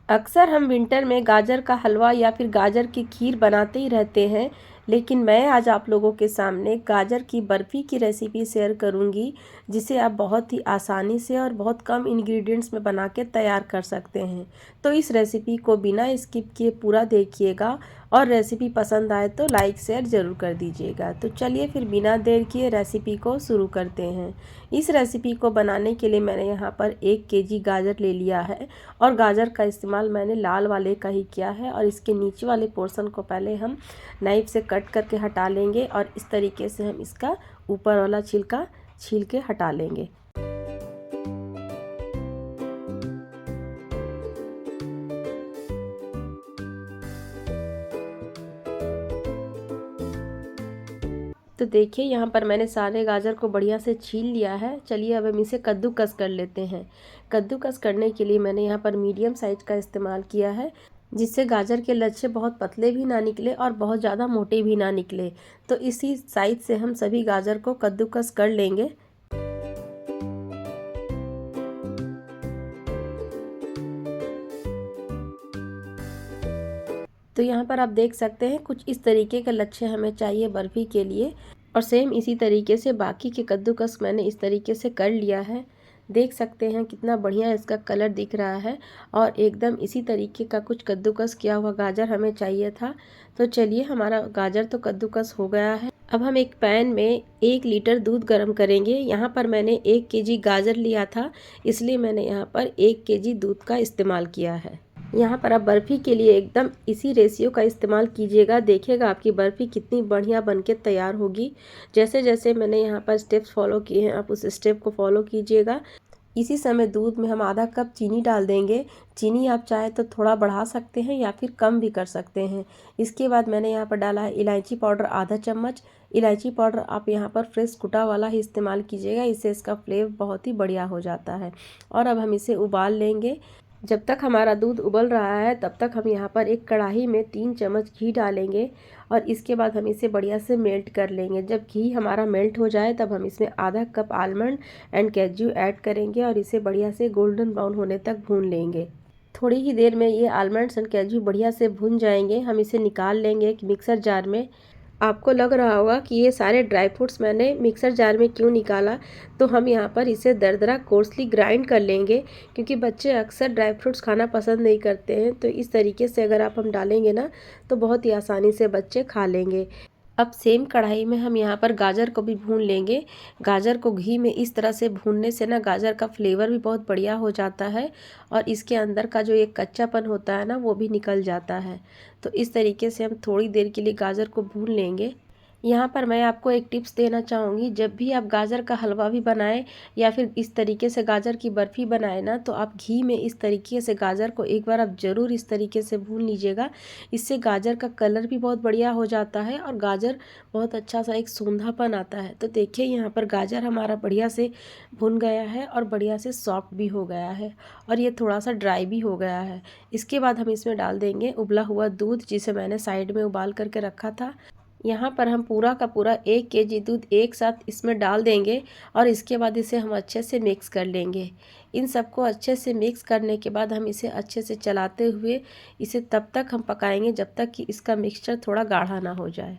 अक्सर हम विंटर में गाजर का हलवा या फिर गाजर की खीर बनाते ही रहते हैं, लेकिन मैं आज आप लोगों के सामने गाजर की बर्फ़ी की रेसिपी शेयर करूंगी, जिसे आप बहुत ही आसानी से और बहुत कम इंग्रेडिएंट्स में बना के तैयार कर सकते हैं। तो इस रेसिपी को बिना स्किप किए पूरा देखिएगा और रेसिपी पसंद आए तो लाइक शेयर ज़रूर कर दीजिएगा। तो चलिए फिर बिना देर किए रेसिपी को शुरू करते हैं। इस रेसिपी को बनाने के लिए मैंने यहाँ पर 1 केजी गाजर ले लिया है और गाजर का इस्तेमाल मैंने लाल वाले का ही किया है। और इसके नीचे वाले पोर्शन को पहले हम नाइफ से कट करके हटा लेंगे और इस तरीके से हम इसका ऊपर वाला छिलका छील के हटा लेंगे। तो देखिए यहाँ पर मैंने सारे गाजर को बढ़िया से छील लिया है। चलिए अब हम इसे कद्दूकस कर लेते हैं। कद्दूकस करने के लिए मैंने यहाँ पर मीडियम साइज का इस्तेमाल किया है, जिससे गाजर के लच्छे बहुत पतले भी ना निकले और बहुत ज़्यादा मोटे भी ना निकले। तो इसी साइज से हम सभी गाजर को कद्दूकस कर लेंगे। तो यहाँ पर आप देख सकते हैं कुछ इस तरीके के लच्छे हमें चाहिए बर्फ़ी के लिए। और सेम इसी तरीके से बाकी के कद्दूकस मैंने इस तरीके से कर लिया है। देख सकते हैं कितना बढ़िया इसका कलर दिख रहा है और एकदम इसी तरीके का कुछ कद्दूकस किया हुआ गाजर हमें चाहिए था। तो चलिए हमारा गाजर तो कद्दूकस हो गया है। अब हम एक पैन में 1 लीटर दूध गर्म करेंगे। यहाँ पर मैंने 1 केजी गाजर लिया था, इसलिए मैंने यहाँ पर 1 केजी दूध का इस्तेमाल किया है। यहाँ पर आप बर्फ़ी के लिए एकदम इसी रेशियो का इस्तेमाल कीजिएगा। देखिएगा आपकी बर्फ़ी कितनी बढ़िया बनके तैयार होगी। जैसे जैसे मैंने यहाँ पर स्टेप्स फॉलो किए हैं, आप उस स्टेप को फॉलो कीजिएगा। इसी समय दूध में हम आधा कप चीनी डाल देंगे। चीनी आप चाहे तो थोड़ा बढ़ा सकते हैं या फिर कम भी कर सकते हैं। इसके बाद मैंने यहाँ पर डाला है इलायची पाउडर आधा चम्मच। इलायची पाउडर आप यहाँ पर फ्रेश कुटा वाला ही इस्तेमाल कीजिएगा, इससे इसका फ्लेवर बहुत ही बढ़िया हो जाता है। और अब हम इसे उबाल लेंगे। जब तक हमारा दूध उबल रहा है तब तक हम यहाँ पर एक कढ़ाई में 3 चम्मच घी डालेंगे और इसके बाद हम इसे बढ़िया से मेल्ट कर लेंगे। जब घी हमारा मेल्ट हो जाए तब हम इसमें आधा कप आलमंड एंड कैज्यू ऐड करेंगे और इसे बढ़िया से गोल्डन ब्राउन होने तक भून लेंगे। थोड़ी ही देर में ये आलमंड्स एंड कैज्यू बढ़िया से भून जाएंगे। हम इसे निकाल लेंगे एक मिक्सर जार में। आपको लग रहा होगा कि ये सारे ड्राई फ्रूट्स मैंने मिक्सर जार में क्यों निकाला, तो हम यहाँ पर इसे दरदरा कोर्सली ग्राइंड कर लेंगे, क्योंकि बच्चे अक्सर ड्राई फ्रूट्स खाना पसंद नहीं करते हैं। तो इस तरीके से अगर आप हम डालेंगे ना तो बहुत ही आसानी से बच्चे खा लेंगे। अब सेम कढ़ाई में हम यहाँ पर गाजर को भी भून लेंगे। गाजर को घी में इस तरह से भूनने से ना गाजर का फ्लेवर भी बहुत बढ़िया हो जाता है और इसके अंदर का जो एक कच्चापन होता है ना वो भी निकल जाता है। तो इस तरीके से हम थोड़ी देर के लिए गाजर को भून लेंगे। यहाँ पर मैं आपको एक टिप्स देना चाहूँगी, जब भी आप गाजर का हलवा भी बनाएं या फिर इस तरीके से गाजर की बर्फ़ी बनाएं ना, तो आप घी में इस तरीके से गाजर को एक बार आप ज़रूर इस तरीके से भून लीजिएगा। इससे गाजर का कलर भी बहुत बढ़िया हो जाता है और गाजर बहुत अच्छा सा एक सूंधापन आता है। तो देखिए यहाँ पर गाजर हमारा बढ़िया से भुन गया है और बढ़िया से सॉफ्ट भी हो गया है और ये थोड़ा सा ड्राई भी हो गया है। इसके बाद हम इसमें डाल देंगे उबला हुआ दूध, जिसे मैंने साइड में उबाल करके रखा था। यहाँ पर हम पूरा का पूरा 1 केजी दूध एक साथ इसमें डाल देंगे और इसके बाद इसे हम अच्छे से मिक्स कर लेंगे। इन सबको अच्छे से मिक्स करने के बाद हम इसे अच्छे से चलाते हुए इसे तब तक हम पकाएंगे जब तक कि इसका मिक्सचर थोड़ा गाढ़ा ना हो जाए।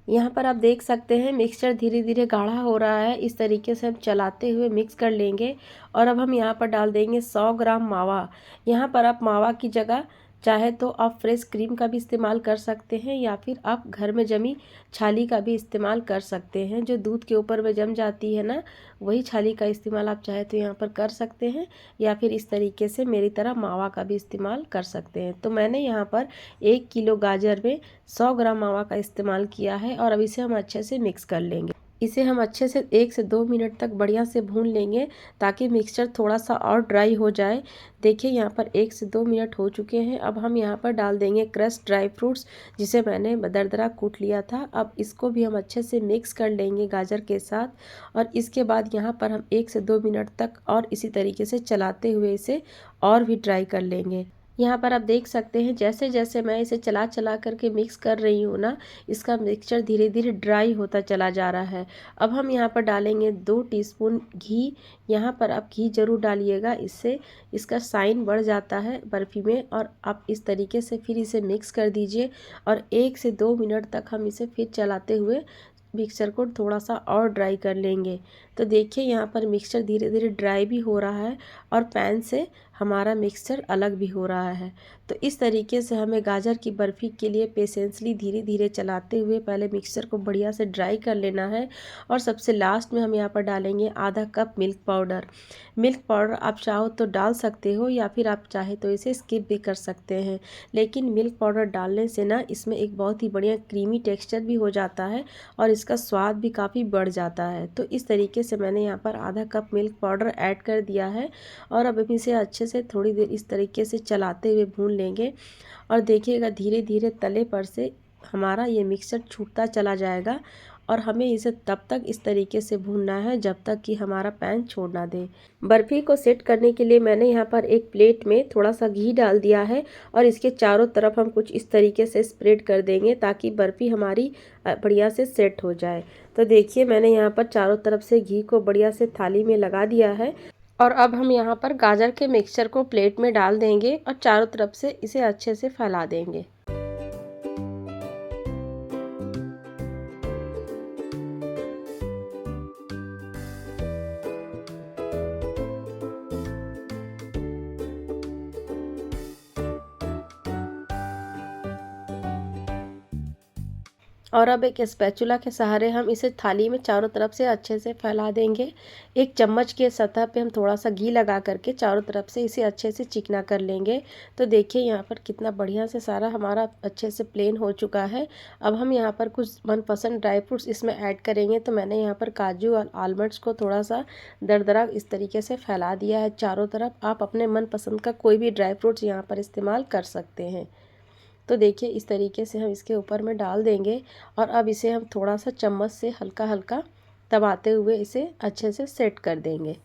यहाँ पर आप देख सकते हैं मिक्सचर धीरे धीरे गाढ़ा हो रहा है। इस तरीके से हम चलाते हुए मिक्स कर लेंगे और अब हम यहाँ पर डाल देंगे 100 ग्राम मावा। यहाँ पर आप मावा की जगह चाहे तो आप फ्रेश क्रीम का भी इस्तेमाल कर सकते हैं या फिर आप घर में जमी छाली का भी इस्तेमाल कर सकते हैं। जो दूध के ऊपर में जम जाती है ना, वही छाली का इस्तेमाल आप चाहे तो यहाँ पर कर सकते हैं या फिर इस तरीके से मेरी तरह मावा का भी इस्तेमाल कर सकते हैं। तो मैंने यहाँ पर 1 किलो गाजर में 100 ग्राम मावा का इस्तेमाल किया है और अब इसे हम अच्छे से मिक्स कर लेंगे। इसे हम अच्छे से 1 से 2 मिनट तक बढ़िया से भून लेंगे ताकि मिक्सचर थोड़ा सा और ड्राई हो जाए। देखिए यहाँ पर 1 से 2 मिनट हो चुके हैं। अब हम यहाँ पर डाल देंगे क्रश्ड ड्राई फ्रूट्स जिसे मैंने दरदरा कूट लिया था। अब इसको भी हम अच्छे से मिक्स कर लेंगे गाजर के साथ और इसके बाद यहाँ पर हम 1 से 2 मिनट तक और इसी तरीके से चलाते हुए इसे और भी ड्राई कर लेंगे। यहाँ पर आप देख सकते हैं जैसे जैसे मैं इसे चला चला करके मिक्स कर रही हूँ ना, इसका मिक्सचर धीरे धीरे ड्राई होता चला जा रहा है। अब हम यहाँ पर डालेंगे 2 टीस्पून घी। यहाँ पर आप घी ज़रूर डालिएगा, इससे इसका शाइन बढ़ जाता है बर्फ़ी में। और आप इस तरीके से फिर इसे मिक्स कर दीजिए और 1 से 2 मिनट तक हम इसे फिर चलाते हुए मिक्सचर को थोड़ा सा और ड्राई कर लेंगे। तो देखिए यहाँ पर मिक्सचर धीरे धीरे ड्राई भी हो रहा है और पैन से हमारा मिक्सचर अलग भी हो रहा है। तो इस तरीके से हमें गाजर की बर्फ़ी के लिए पेशेंसली धीरे धीरे चलाते हुए पहले मिक्सचर को बढ़िया से ड्राई कर लेना है। और सबसे लास्ट में हम यहाँ पर डालेंगे आधा cup milk powder. Milk powder आप चाहो तो डाल सकते हो या फिर आप चाहे तो इसे स्किप भी कर सकते हैं, लेकिन मिल्क पाउडर डालने से ना इसमें एक बहुत ही बढ़िया क्रीमी टेक्सचर भी हो जाता है और इसका स्वाद भी काफ़ी बढ़ जाता है। तो इस तरीके से मैंने यहाँ पर आधा कप मिल्क पाउडर ऐड कर दिया है और अब इसे अच्छे से थोड़ी देर इस तरीके से चलाते हुए भून लेंगे। और देखिएगा धीरे धीरे तले पर से हमारा ये मिक्सचर छूटता चला जाएगा और हमें इसे तब तक इस तरीके से भूनना है जब तक कि हमारा पैन छोड़ ना दे। बर्फ़ी को सेट करने के लिए मैंने यहाँ पर एक प्लेट में थोड़ा सा घी डाल दिया है और इसके चारों तरफ हम कुछ इस तरीके से स्प्रेड कर देंगे ताकि बर्फ़ी हमारी बढ़िया से सेट हो जाए। तो देखिए मैंने यहाँ पर चारों तरफ से घी को बढ़िया से थाली में लगा दिया है और अब हम यहाँ पर गाजर के मिक्सचर को प्लेट में डाल देंगे और चारों तरफ से इसे अच्छे से फैला देंगे। और अब एक स्पैचुला के सहारे हम इसे थाली में चारों तरफ से अच्छे से फैला देंगे। एक चम्मच के सतह पे हम थोड़ा सा घी लगा करके चारों तरफ से इसे अच्छे से चिकना कर लेंगे। तो देखिए यहाँ पर कितना बढ़िया से सारा हमारा अच्छे से प्लेन हो चुका है। अब हम यहाँ पर कुछ मनपसंद ड्राई फ्रूट्स इसमें ऐड करेंगे। तो मैंने यहाँ पर काजू और आलमंड्स को थोड़ा सा दरदरा इस तरीके से फैला दिया है चारों तरफ। आप अपने मनपसंद का कोई भी ड्राई फ्रूट्स यहाँ पर इस्तेमाल कर सकते हैं। तो देखिए इस तरीके से हम इसके ऊपर में डाल देंगे और अब इसे हम थोड़ा सा चम्मच से हल्का हल्का दबाते हुए इसे अच्छे से सेट कर देंगे।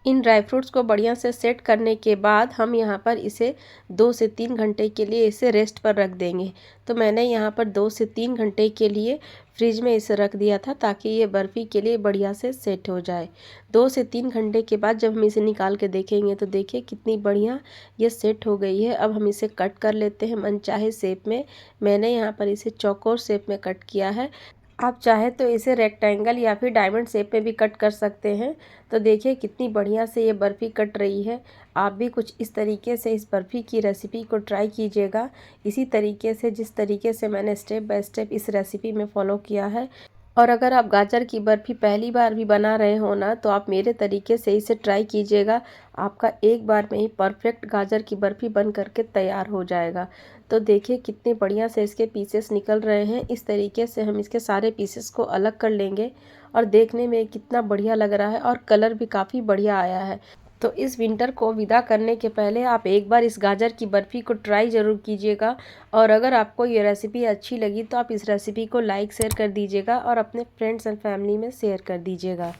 इन ड्राई फ्रूट्स को बढ़िया से सेट करने के बाद हम यहाँ पर इसे 2 से 3 घंटे के लिए इसे रेस्ट पर रख देंगे। तो मैंने यहाँ पर 2 से 3 घंटे के लिए फ्रिज में इसे रख दिया था ताकि ये बर्फ़ी के लिए बढ़िया से सेट हो जाए। 2 से 3 घंटे के बाद जब हम इसे निकाल के देखेंगे तो देखिए कितनी बढ़िया ये सेट हो गई है। अब हम इसे कट कर लेते हैं मनचाहे शेप में। मैंने यहाँ पर इसे चौकोर शेप में कट किया है। आप चाहे तो इसे रेक्टेंगल या फिर डायमंड शेप में भी कट कर सकते हैं। तो देखिए कितनी बढ़िया से ये बर्फ़ी कट रही है। आप भी कुछ इस तरीके से इस बर्फ़ी की रेसिपी को ट्राई कीजिएगा, इसी तरीके से जिस तरीके से मैंने स्टेप बाय स्टेप इस रेसिपी में फ़ॉलो किया है। और अगर आप गाजर की बर्फ़ी पहली बार भी बना रहे हो ना, तो आप मेरे तरीके से इसे ट्राई कीजिएगा। आपका एक बार में ही परफेक्ट गाजर की बर्फ़ी बन करके तैयार हो जाएगा। तो देखिए कितने बढ़िया से इसके पीसेस निकल रहे हैं। इस तरीके से हम इसके सारे पीसेस को अलग कर लेंगे और देखने में कितना बढ़िया लग रहा है और कलर भी काफ़ी बढ़िया आया है। तो इस विंटर को विदा करने के पहले आप एक बार इस गाजर की बर्फ़ी को ट्राई ज़रूर कीजिएगा। और अगर आपको ये रेसिपी अच्छी लगी तो आप इस रेसिपी को लाइक शेयर कर दीजिएगा और अपने फ्रेंड्स एंड फैमिली में शेयर कर दीजिएगा।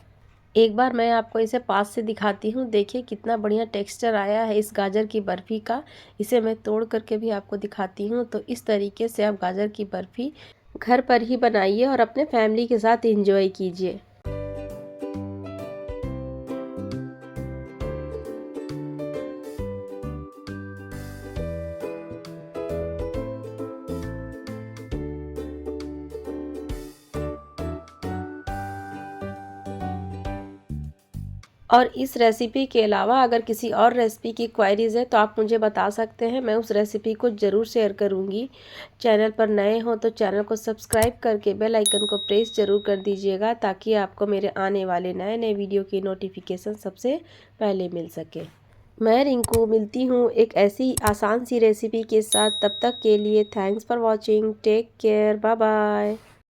एक बार मैं आपको इसे पास से दिखाती हूँ। देखिए कितना बढ़िया टेक्सचर आया है इस गाजर की बर्फ़ी का। इसे मैं तोड़ करके भी आपको दिखाती हूँ। तो इस तरीके से आप गाजर की बर्फ़ी घर पर ही बनाइए और अपने फैमिली के साथ एंजॉय कीजिए। और इस रेसिपी के अलावा अगर किसी और रेसिपी की क्वायरीज़ है तो आप मुझे बता सकते हैं, मैं उस रेसिपी को ज़रूर शेयर करूँगी। चैनल पर नए हो तो चैनल को सब्सक्राइब करके बेल आइकन को प्रेस ज़रूर कर दीजिएगा ताकि आपको मेरे आने वाले नए नए वीडियो की नोटिफिकेशन सबसे पहले मिल सके। मैं रिंकू मिलती हूँ एक ऐसी आसान सी रेसिपी के साथ। तब तक के लिए thanks for watching. Take care. Bye bye.